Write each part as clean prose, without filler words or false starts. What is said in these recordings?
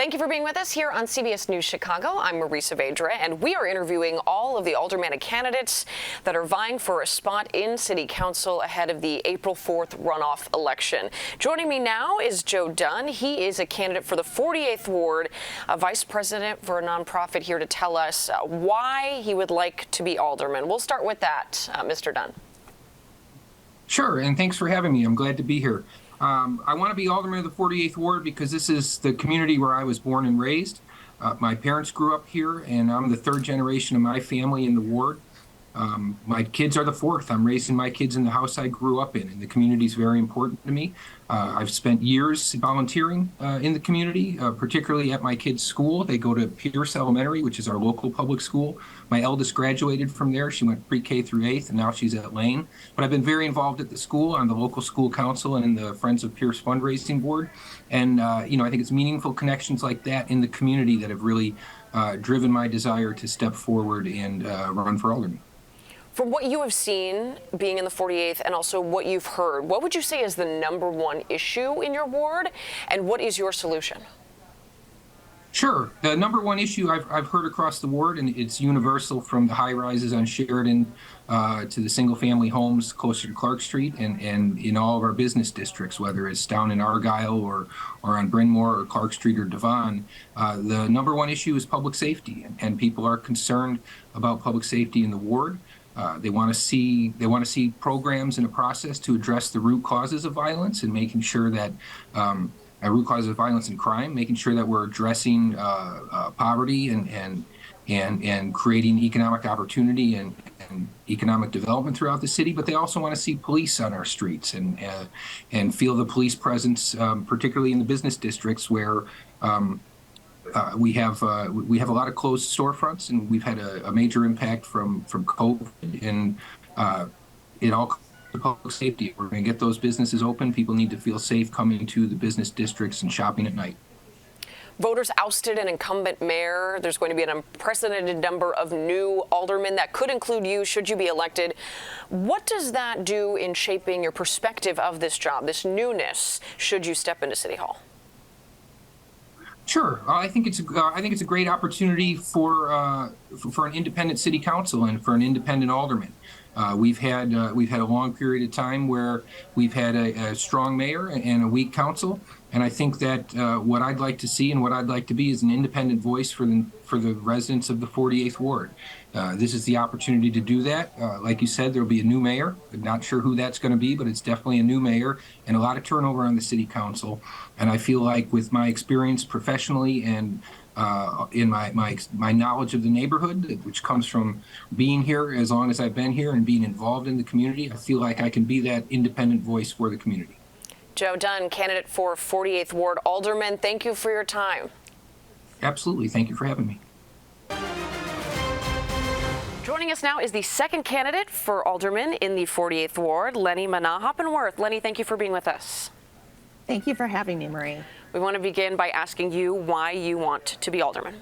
Thank you for being with us here on CBS News Chicago. I'm Marie Saavedra, and we are interviewing all of the aldermanic candidates that are vying for a spot in City Council ahead of the April 4th runoff election. Joining me now is Joe Dunne. He is a candidate for the 48th Ward, a vice president for a nonprofit, here to tell us why he would like to be alderman. We'll start with that, Mr. Dunne. Sure, and thanks for having me. I'm glad to be here. I want to be alderman of the 48th Ward because this is the community where I was born and raised. My parents grew up here, and I'm the third generation of my family in the ward. My kids are the fourth. I'm raising my kids in the house I grew up in, and the community is very important to me. I've spent years volunteering in the community, particularly at my kids' school. They go to Pierce Elementary, which is our local public school. My eldest graduated from there. She went pre-K through 8th, and now she's at Lane. But I've been very involved at the school, on the local school council, and in the Friends of Pierce fundraising board. And, I think it's meaningful connections like that in the community that have really driven my desire to step forward and run for alderman. From what you have seen being in the 48th and also what you've heard, what would you say is the #1 issue in your ward, and what is your solution? Sure. The #1 issue I've heard across the ward, and it's universal from the high rises on Sheridan to the single family homes closer to Clark Street and in all of our business districts, whether it's down in Argyle or on Bryn Mawr or Clark Street or Devon. The #1 issue is public safety, and people are concerned about public safety in the ward. They want to see programs and a process to address the root causes of violence and making sure that root causes of violence and crime, making sure that we're addressing poverty and creating economic opportunity and economic development throughout the city. But they also want to see police on our streets and feel the police presence, particularly in the business districts where we have a lot of closed storefronts, and we've had a major impact from COVID and in all public safety. If we're going to get those businesses open, people need to feel safe coming to the business districts and shopping at night. Voters ousted an incumbent mayor. There's going to be an unprecedented number of new aldermen that could include you should you be elected. What does that do in shaping your perspective of this job, this newness, should you step into City Hall? Sure, I think it's a great opportunity for an independent city council and for an independent alderman. We've had a long period of time where we've had a strong mayor and a weak council, and I think that what I'd like to see and what I'd like to be is an independent voice for the residents of the 48th Ward. This is the opportunity to do that. Like you said, there'll be a new mayor. I'm not sure who that's going to be, but it's definitely a new mayor and a lot of turnover on the city council. And I feel like with my experience professionally and in my knowledge of the neighborhood, which comes from being here as long as I've been here and being involved in the community, I feel like I can be that independent voice for the community. Joe Dunne, candidate for 48th Ward alderman, thank you for your time. Absolutely. Thank you for having me. Joining us now is the second candidate for alderman in the 48th Ward, Leni Manaa-Hoppenworth. Leni, thank you for being with us. Thank you for having me, Marie. We want to begin by asking you why you want to be alderman.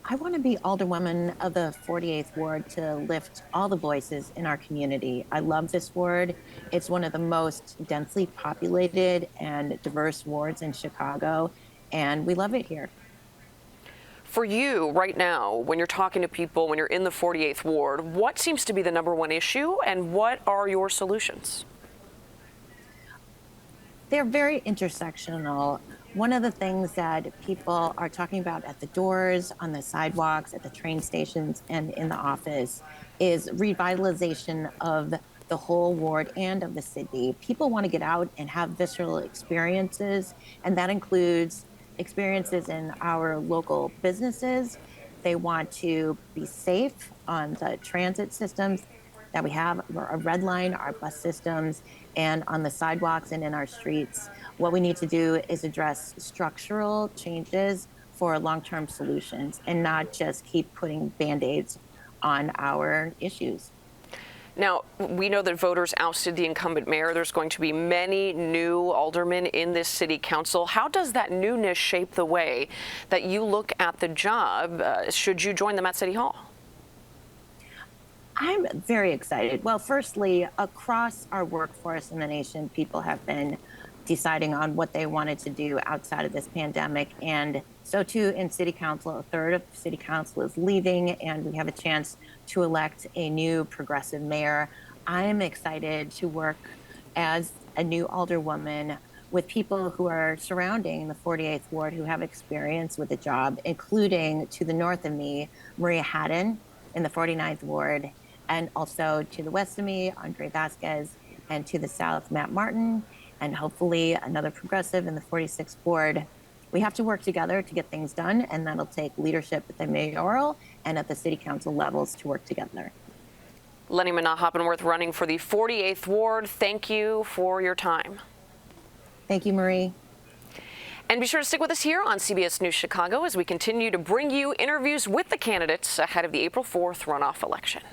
I want to be alderwoman of the 48th Ward to lift all the voices in our community. I love this ward. It's one of the most densely populated and diverse wards in Chicago, and we love it here. For you right now, when you're talking to people, when you're in the 48th Ward, what seems to be the #1 issue, and what are your solutions? They're very intersectional. One of the things that people are talking about at the doors, on the sidewalks, at the train stations, and in the office is revitalization of the whole ward and of the city. People want to get out and have visceral experiences, and that includes experiences in our local businesses. They want to be safe on the transit systems that we have, our red line, our bus systems, and on the sidewalks and in our streets. What we need to do is address structural changes for long-term solutions and not just keep putting Band-Aids on our issues. Now, we know that voters ousted the incumbent mayor. There's going to be many new aldermen in this city council. How does that newness shape the way that you look at the job should you join them at City Hall? I'm very excited. Well, firstly, across our workforce in the nation, people have been deciding on what they wanted to do outside of this pandemic. And so too in City Council, a third of City Council is leaving, and we have a chance to elect a new progressive mayor. I'm excited to work as a new alderwoman with people who are surrounding the 48th Ward who have experience with the job, including to the north of me, Maria Haddon in the 49th Ward, and also to the west of me, Andre Vasquez, and to the south, Matt Martin, and hopefully another progressive in the 46th Ward. We have to work together to get things done, and that'll take leadership at the mayoral and at the City Council levels to work together. Leni Manaa-Hoppenworth running for the 48th Ward. Thank you for your time. Thank you, Marie. And be sure to stick with us here on CBS News Chicago as we continue to bring you interviews with the candidates ahead of the April 4th runoff election.